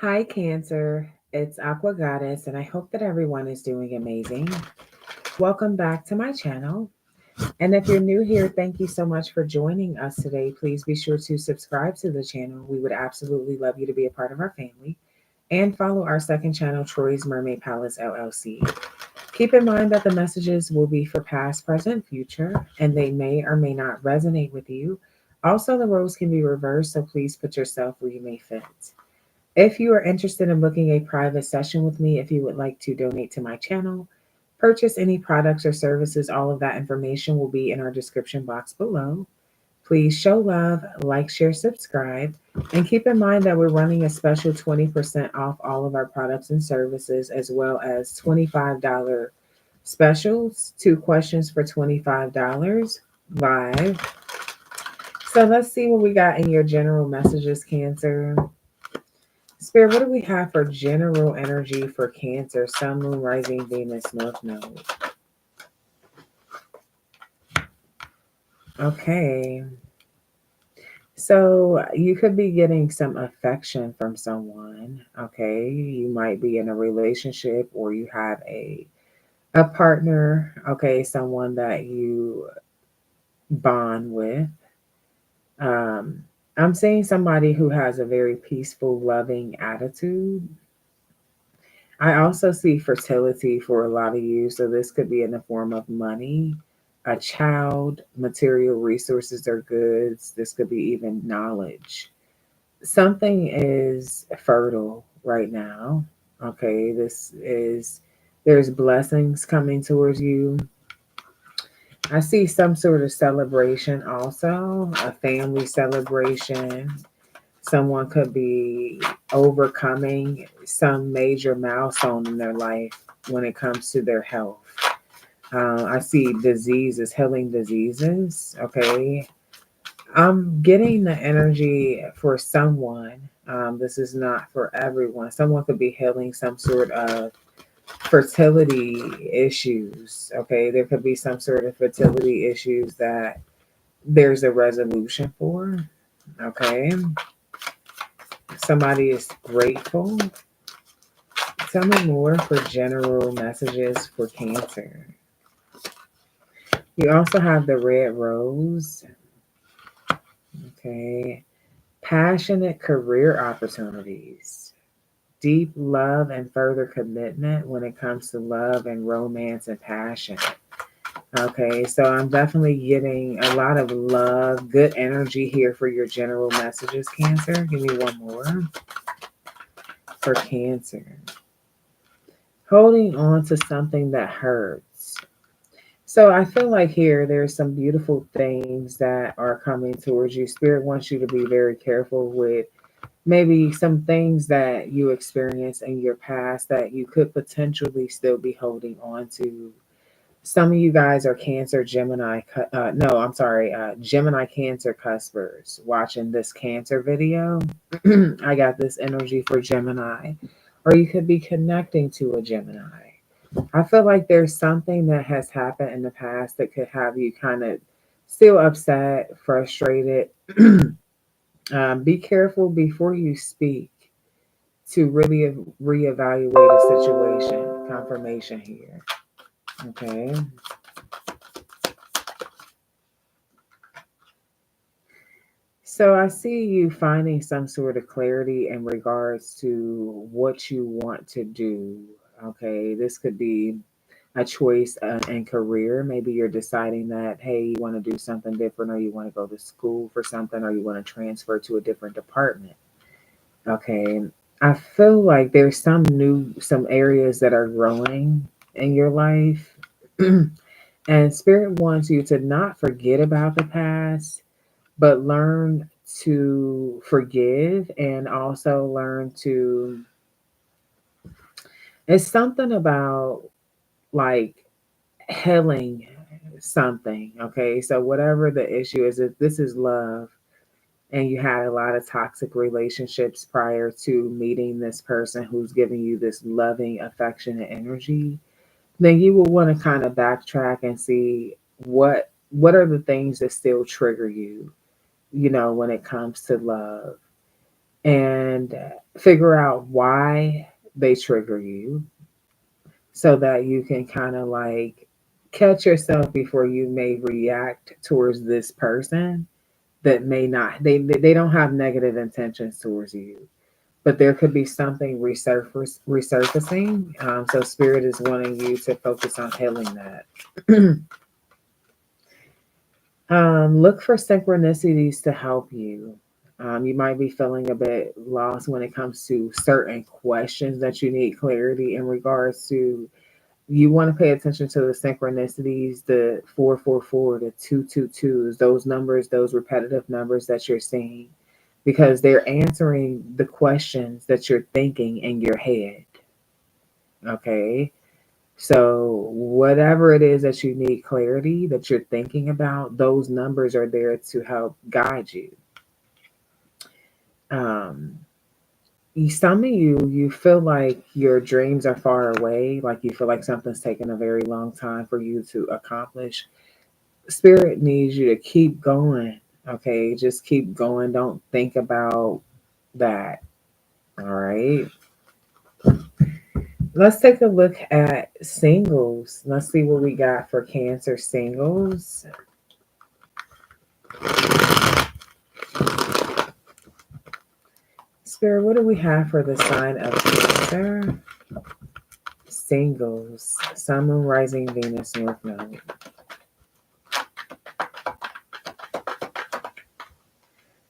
Hi, Cancer. It's Aqua Goddess, and I hope that everyone is doing amazing. Welcome back to my channel. And if you're new here, thank you so much for joining us today. Please be sure to subscribe to the channel. We would absolutely love you to be a part of our family. And follow our second channel, Troy's Mermaid Palace LLC. Keep in mind that the messages will be for past, present, future, and they may or may not resonate with you. Also, the roles can be reversed, so please put yourself where you may fit. If you are interested in booking a private session with me, if you would like to donate to my channel, purchase any products or services, all of that information will be in our description box below. Please show love, like, share, subscribe, and keep in mind that we're running a special 20% off all of our products and services, as well as $25 specials, two questions for $25 live. So let's see what we got in your general messages, Cancer. Spirit, what do we have for general energy for Cancer, Sun, Moon, Rising, Venus, North Node? Okay. So you could be getting some affection from someone. Okay. You might be in a relationship or you have a partner. Okay. Someone that you bond with. Um, I'm seeing somebody who has a very peaceful, loving attitude. I also see fertility for a lot of you. So this could be in the form of money, a child, material resources or goods. This could be even knowledge. Something is fertile right now. Okay, there's blessings coming towards you. I see some sort of celebration also, a family celebration. Someone could be overcoming some major milestone in their life when it comes to their health. I see diseases, healing diseases. Okay. I'm getting the energy for someone. This is not for everyone. Someone could be healing some sort of fertility issues. Okay. There could be some sort of fertility issues that there's a resolution for. Okay. Somebody is grateful. Tell me more for general messages for Cancer. You also have the red rose. Okay. Passionate career opportunities. Deep love and further commitment when it comes to love and romance and passion. Okay, so I'm definitely getting a lot of love, good energy here for your general messages, Cancer. Give me one more for Cancer. Holding on to something that hurts. So I feel like here there's some beautiful things that are coming towards you. Spirit wants you to be very careful with maybe some things that you experienced in your past that you could potentially still be holding on to. Some of you guys are Cancer, Gemini. No, I'm sorry, Gemini Cancer cuspers watching this Cancer video. I got this energy for Gemini, or you could be connecting to a Gemini. I feel like there's something that has happened in the past that could have you kind of still upset, frustrated. Be careful before you speak to really reevaluate a situation. Confirmation here. Okay. So I see you finding some sort of clarity in regards to what you want to do. Okay. This could be a choice in career. Maybe you're deciding that, hey, you want to do something different, or you want to go to school for something, or you want to transfer to a different department. Okay. I feel like there's some areas that are growing in your life. And Spirit wants you to not forget about the past, but learn to forgive and also learn to, it's something about like healing something. Okay. So, whatever the issue is, if this is love, and you had a lot of toxic relationships prior to meeting this person who's giving you this loving, affectionate energy, then you will want to kind of backtrack and see what are the things that still trigger you, when it comes to love. and figure out why they trigger you so that you can kind of like catch yourself before you may react towards this person that may not they don't have negative intentions towards you, but there could be something resurfacing. So spirit is wanting you to focus on healing that. Look for synchronicities to help you. You might be feeling a bit lost when it comes to certain questions that you need clarity in regards to. You want to pay attention to the synchronicities, the 444, the 222s, those numbers, those repetitive numbers that you're seeing, because they're answering the questions that you're thinking in your head. Okay. So, whatever it is that you need clarity that you're thinking about, those numbers are there to help guide you. Um, some of you feel like your dreams are far away, like you feel like something's taken a very long time for you to accomplish. Spirit needs you to keep going. Okay, just keep going. Don't think about that. All right. Let's take a look at singles. Let's see what we got for Cancer singles. Spirit, what do we have for the sign of Cancer? Singles. Sun, Moon, Rising, Venus, North Node.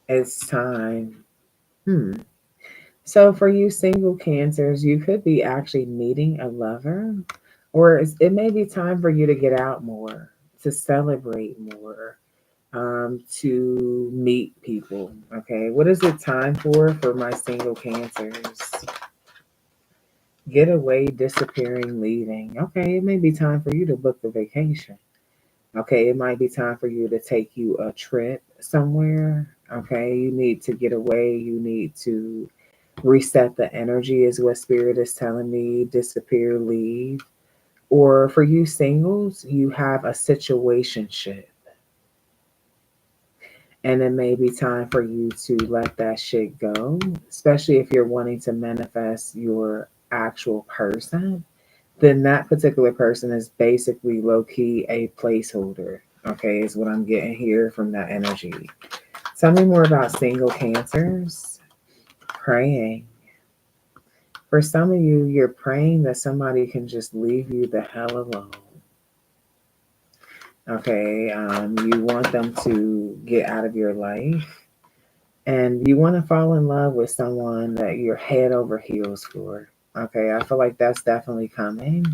It's time. Hmm. So for you single Cancers, you could be actually meeting a lover, or it may be time for you to get out more, to celebrate more, to meet people. Okay, what is it time for my single Cancers? Get away, disappearing, leaving. Okay, it may be time for you to book the vacation. Okay, it might be time for you to take you a trip somewhere. Okay, you need to get away. You need to reset the energy, is what Spirit is telling me. Disappear, leave. Or for you singles, you have a situationship. And it may be time for you to let that shit go, especially if you're wanting to manifest your actual person. Then that particular person is basically low key a placeholder. Okay, is what I'm getting here from that energy. Tell me more about single Cancers. Praying. For some of you, you're praying that somebody can just leave you the hell alone. Okay, you want them to get out of your life, and you want to fall in love with someone that you're head over heels for. Okay, I feel like that's definitely coming.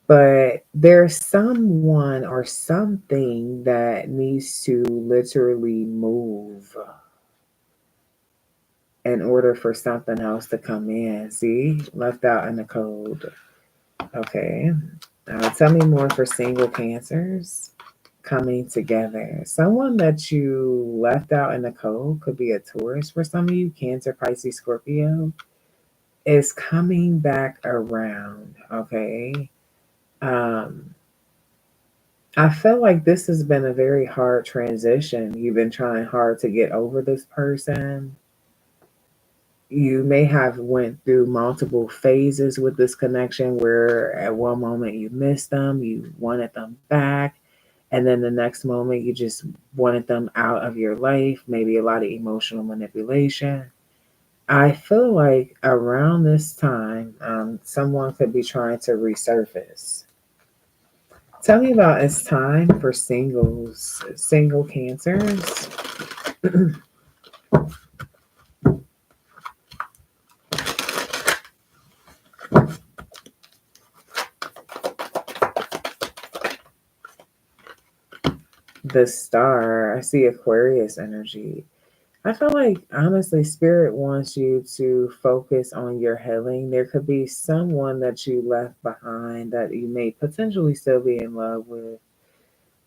But there's someone or something that needs to literally move in order for something else to come in. See, left out in the code. Okay. Tell me more for single Cancers coming together. Someone that you left out in the code could be a Taurus for some of you, Cancer, Pisces, Scorpio, is coming back around. Okay. Um, I feel like this has been a very hard transition. You've been trying hard to get over this person. You may have went through multiple phases with this connection where at one moment you missed them, you wanted them back, and then the next moment you just wanted them out of your life, maybe a lot of emotional manipulation. I feel like around this time, someone could be trying to resurface. Tell me about it's time for single Cancers. The star, I see Aquarius energy. I feel like honestly, Spirit wants you to focus on your healing. There could be someone that you left behind that you may potentially still be in love with.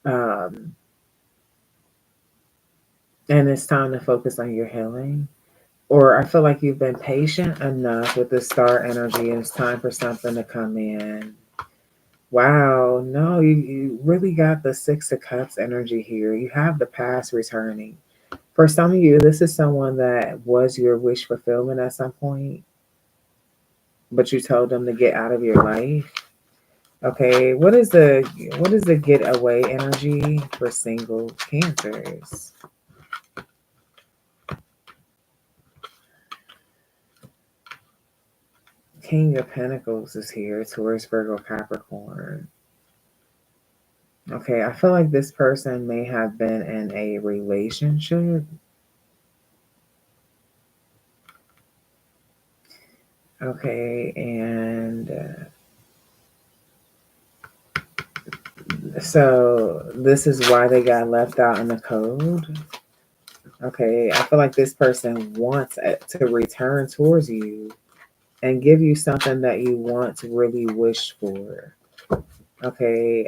Um, and it's time to focus on your healing. Or I feel like you've been patient enough with the star energy and it's time for something to come in. Wow, no, you really got the Six of Cups energy here. You have the past returning. For some of you, this is someone that was your wish fulfillment at some point, but you told them to get out of your life. Okay, what is the get away energy for single cancers? King of Pentacles is here, Taurus, Virgo, Capricorn. Okay, I feel like this person may have been in a relationship. Okay, and so this is why they got left out in the code. Okay, I feel like this person wants to return towards you and give you something that you want to really wish for. Okay,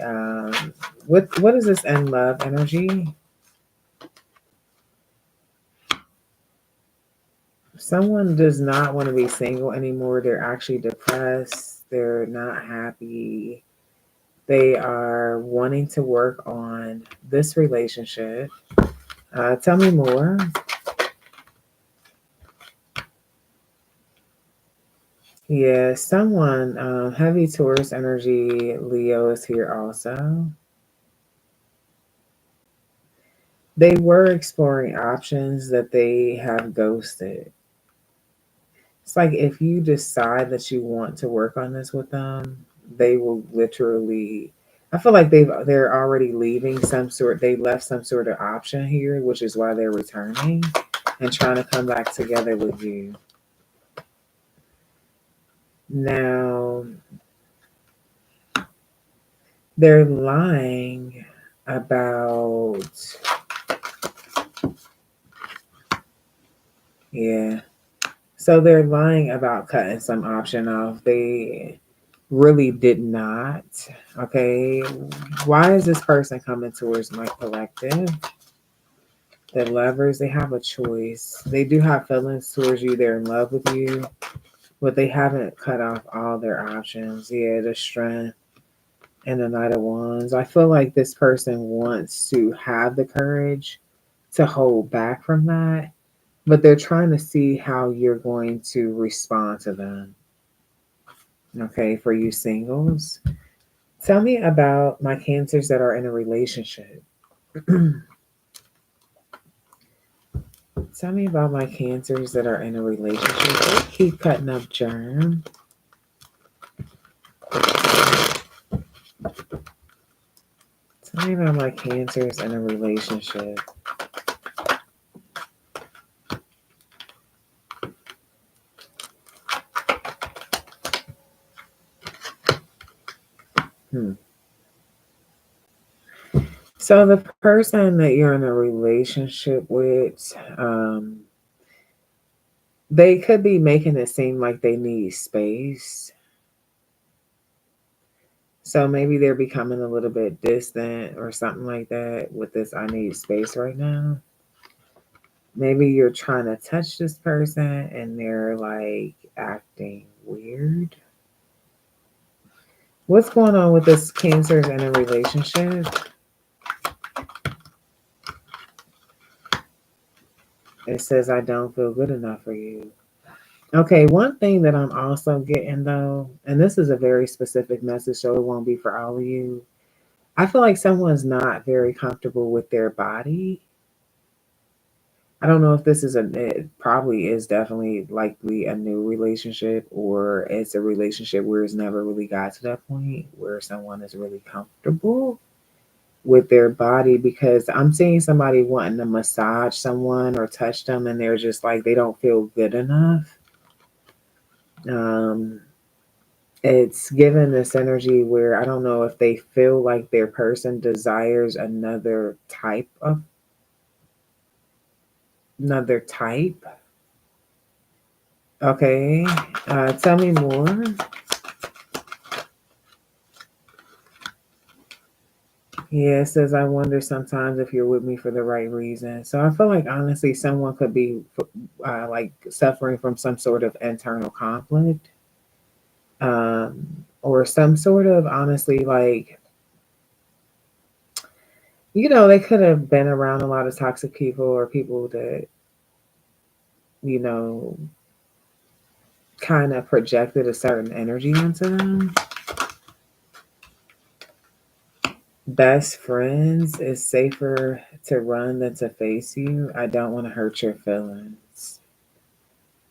what is this in love energy? Someone does not want to be single anymore. They're actually depressed. They're not happy. They are wanting to work on this relationship. Tell me more. Yeah, someone, heavy Taurus energy, Leo is here also. They were exploring options that they have ghosted. It's like if you decide that you want to work on this with them, they will literally. I feel like they're already leaving some sort. They left some sort of option here, which is why they're returning and trying to come back together with you. Now they're lying about. Yeah. So they're lying about cutting some option off. They really did not. Okay. Why is this person coming towards my collective? The lovers, they have a choice. They do have feelings towards you. They're in love with you, but they haven't cut off all their options. Yeah, the strength and the Knight of Wands. I feel like this person wants to have the courage to hold back from that, but they're trying to see how you're going to respond to them. Okay, for you singles, tell me about my cancers that are in a relationship. Tell me about my cancers that are in a relationship. They keep cutting up germ. Tell me about my cancers in a relationship. Hmm. So the person that you're in a relationship with, they could be making it seem like they need space. So maybe they're becoming a little bit distant or something like that with this I need space right now. Maybe you're trying to touch this person and they're like acting weird. What's going on with this cancers in a relationship? It says I don't feel good enough for you. Okay, one thing that I'm also getting though, and this is a very specific message, so it won't be for all of you. I feel like someone's not very comfortable with their body. I don't know if this is it probably is definitely likely a new relationship or it's a relationship where it's never really got to that point where someone is really comfortable with their body because I'm seeing somebody wanting to massage someone or touch them and they're just like they don't feel good enough. Um, it's given this energy where I don't know if they feel like their person desires another type. Okay, tell me more. Yeah, it says I wonder sometimes if you're with me for the right reason. So I feel like honestly, someone could be like suffering from some sort of internal conflict, or some sort of honestly like They could have been around a lot of toxic people or people that, you know, kind of projected a certain energy into them. Best friends is safer to run than to face you. I don't want to hurt your feelings.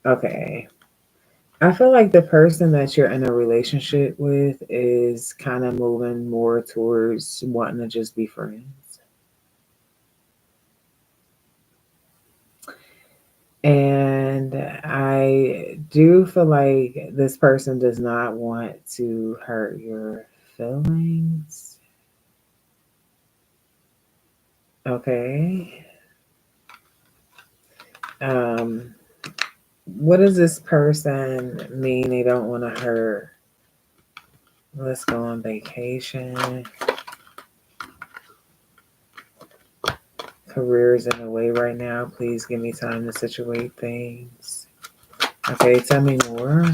Okay. I feel like the person that you're in a relationship with is kind of moving more towards wanting to just be friends. And I do feel like this person does not want to hurt your feelings. Okay. Um, what does this person mean they don't want to hurt? Let's go on vacation. Careers in the way right now. Please give me time to situate things. Okay, tell me more.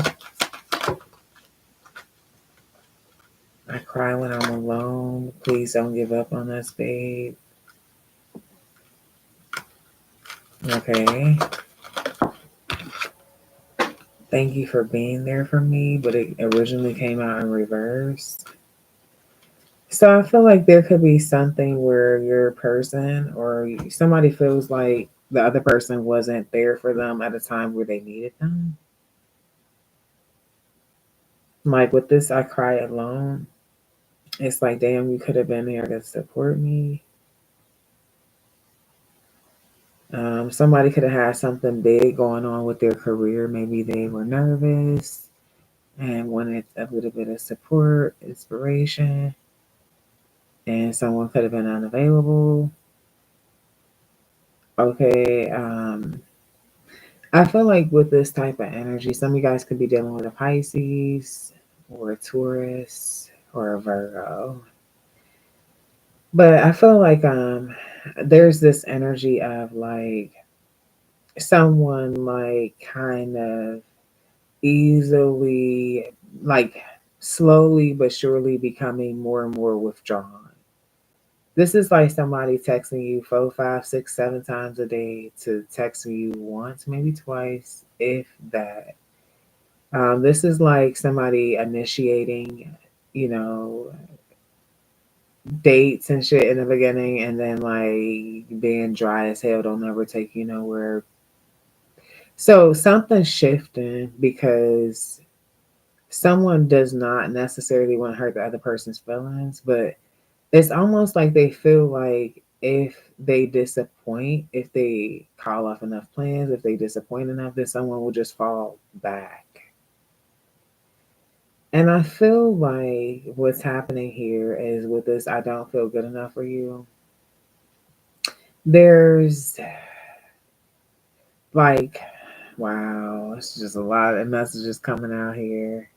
I cry when I'm alone. Please don't give up on us, babe. Okay. Thank you for being there for me, but it originally came out in reverse. So I feel like there could be something where your person or somebody feels like the other person wasn't there for them at a time where they needed them. Like with this, I cry alone. It's like, damn, you could have been there to support me. Somebody could have had something big going on with their career. Maybe they were nervous and wanted a little bit of support, inspiration, and someone could have been unavailable. Okay. I feel like with this type of energy, some of you guys could be dealing with a Pisces or a Taurus or a Virgo. But I feel like there's this energy of like someone like kind of easily, like slowly but surely becoming more and more withdrawn. This is like somebody texting you four, five, six, 7 times a day to texting you once, maybe twice, if that. This is like somebody initiating, you know, dates and shit in the beginning, and then like being dry as hell, don't ever take you nowhere. So something's shifting because someone does not necessarily want to hurt the other person's feelings, but it's almost like they feel like if they disappoint, if they call off enough plans, if they disappoint enough, then someone will just fall back. And I feel like what's happening here is with this, I don't feel good enough for you. There's like, wow, it's just a lot of messages coming out here.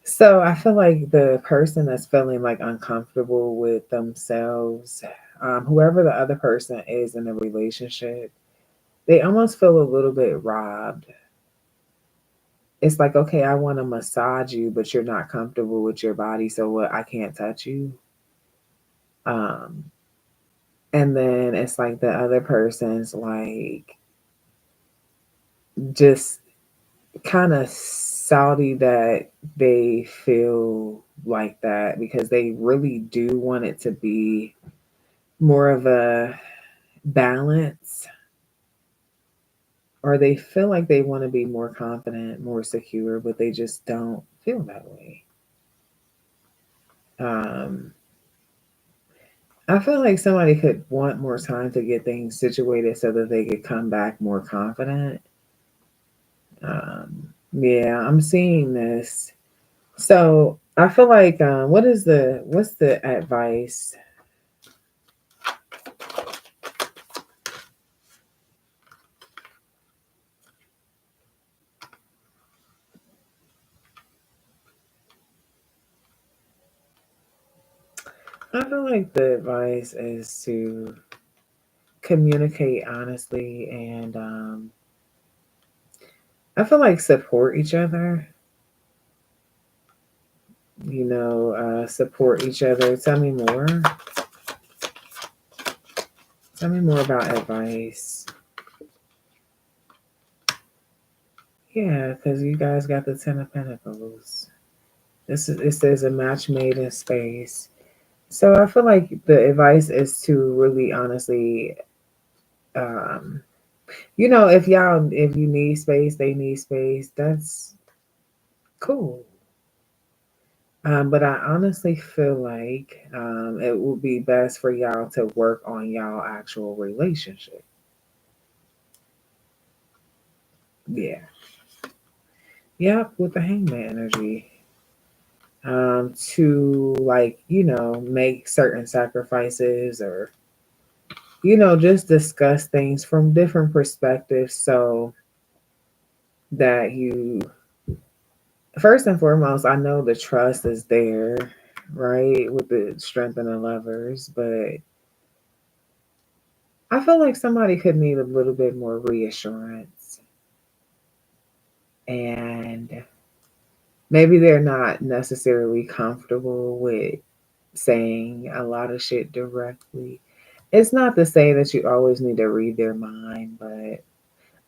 So I feel like the person that's feeling like uncomfortable with themselves, whoever the other person is in a relationship, they almost feel a little bit robbed. It's like, okay, I want to massage you, but you're not comfortable with your body, so what? I can't touch you. Um, and then it's like the other person's like just kind of salty that they feel like that because they really do want it to be more of a balance, or they feel like they want to be more confident, more secure, but they just don't feel that way. Um, I feel like somebody could want more time to get things situated so that they could come back more confident. Yeah, I'm seeing this. So I feel like what's the advice? I feel like the advice is to communicate honestly and I feel like support each other. Support each other. Tell me more. Tell me more about advice. Yeah, because you guys got the Ten of Pentacles. It says a match made in space. So I feel like the advice is to really honestly, um, if you need space, they need space. That's cool. But I honestly feel like it would be best for y'all to work on y'all actual relationship. Yeah. Yep, with the hangman energy. To like, make certain sacrifices or, just discuss things from different perspectives so that you, first and foremost, I know the trust is there, right? With the strength and the lovers, but I feel like somebody could need a little bit more reassurance. And maybe they're not necessarily comfortable with saying a lot of shit directly. It's not to say that you always need to read their mind, but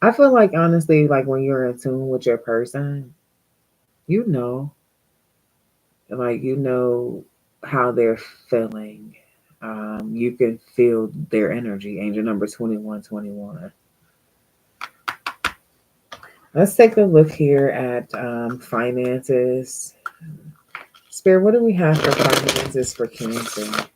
I feel like honestly, like when you're in tune with your person, you know, you know how they're feeling. You can feel their energy. Angel number 2121. Let's take a look here at finances. Spirit, what do we have for finances for Cancer?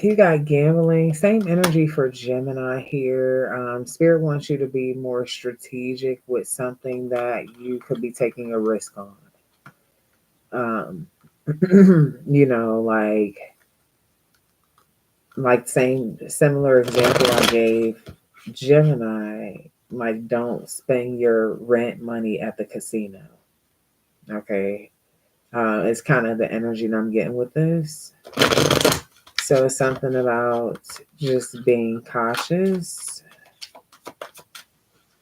You got gambling, same energy for Gemini here. Spirit wants you to be more strategic with something that you could be taking a risk on. You know, like same similar example I gave Gemini, like don't spend your rent money at the casino. Okay. It's kind of the energy that I'm getting with this. So it's something about just being cautious.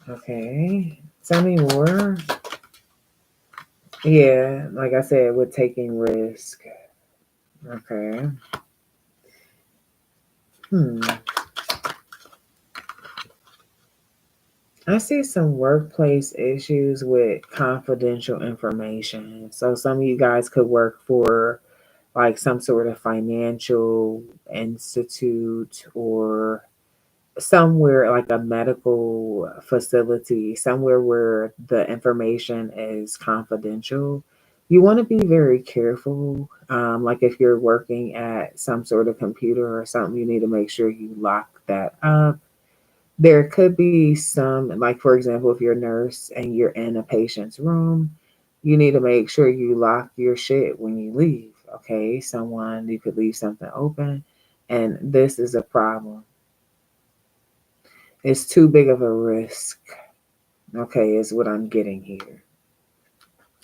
Okay. Tell me more. Yeah, like I said, with taking risk. Okay. Hmm. I see some workplace issues with confidential information. So some of you guys could work for like some sort of financial institute or somewhere like a medical facility, somewhere where the information is confidential. You want to be very careful. Like if you're working at some sort of computer or something, you need to make sure you lock that up. There could be some, like for example, if you're a nurse and you're in a patient's room, you need to make sure you lock your shit when you leave. Okay, you could leave something open, and this is a problem. It's too big of a risk. Okay, is what I'm getting here.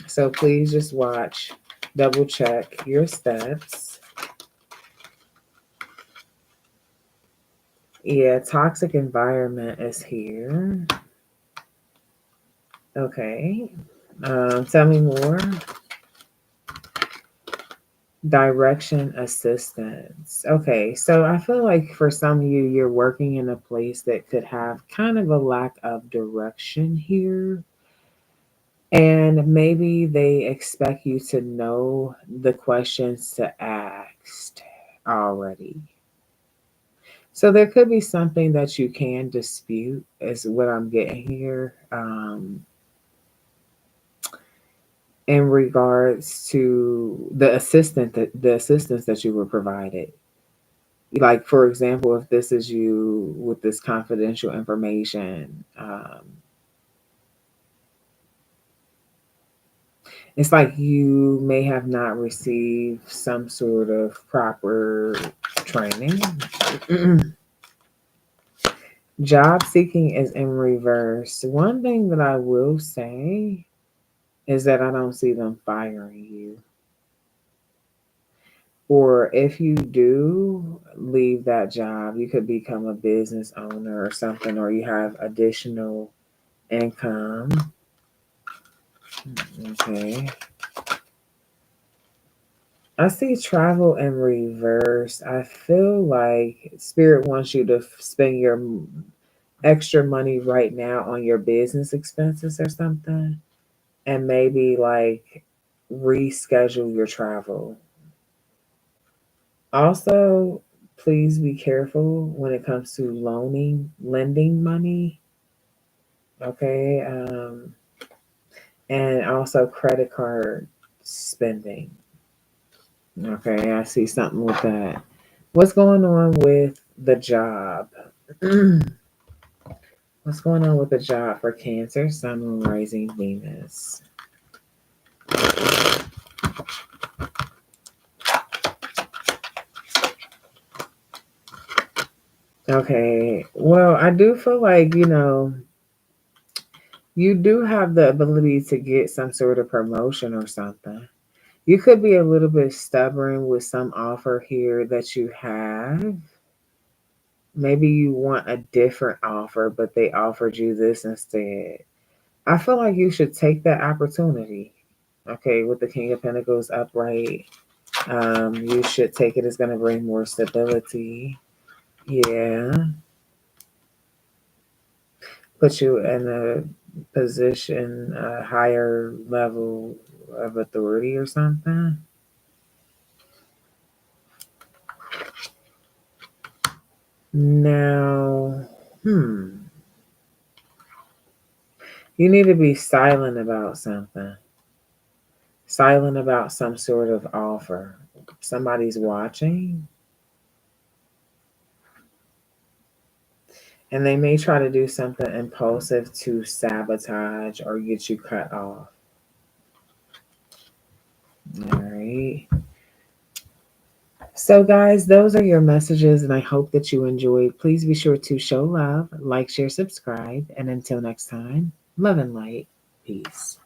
So please just watch, double check your steps. Yeah, toxic environment is here. Okay. Tell me more. Direction assistance. Okay, so I feel like for some of you, you're working in a place that could have kind of a lack of direction here. And maybe they expect you to know the questions to ask already. So there could be something that you can dispute, is what I'm getting here, in regards to the assistance that you were provided. Like for example, if this is you with this confidential information, it's like you may have not received some sort of proper training. Job seeking is in reverse. One thing that I will say is that I don't see them firing you. Or if you do leave that job, you could become a business owner or something, or you have additional income. Okay. I see travel in reverse. I feel like Spirit wants you to spend your extra money right now on your business expenses or something, and maybe like reschedule your travel. Also, please be careful when it comes to lending money. Okay. And also credit card spending. Okay, I see something with that. What's going on with the job? What's going on with the job for Cancer, Sun, Moon, Rising, Venus? Okay, well, I do feel like, you do have the ability to get some sort of promotion or something. You could be a little bit stubborn with some offer here that you have. Maybe you want a different offer, but they offered you this instead. I feel like you should take that opportunity. Okay, with the King of Pentacles upright, you should take it. It's going to bring more stability. Yeah, put you in a position, a higher level of authority or something. Now, you need to be silent about something. Silent about some sort of offer. Somebody's watching, and they may try to do something impulsive to sabotage or get you cut off. All right. So, guys, those are your messages, and I hope that you enjoyed. Please be sure to show love, like, share, subscribe, and until next time, love and light. Peace.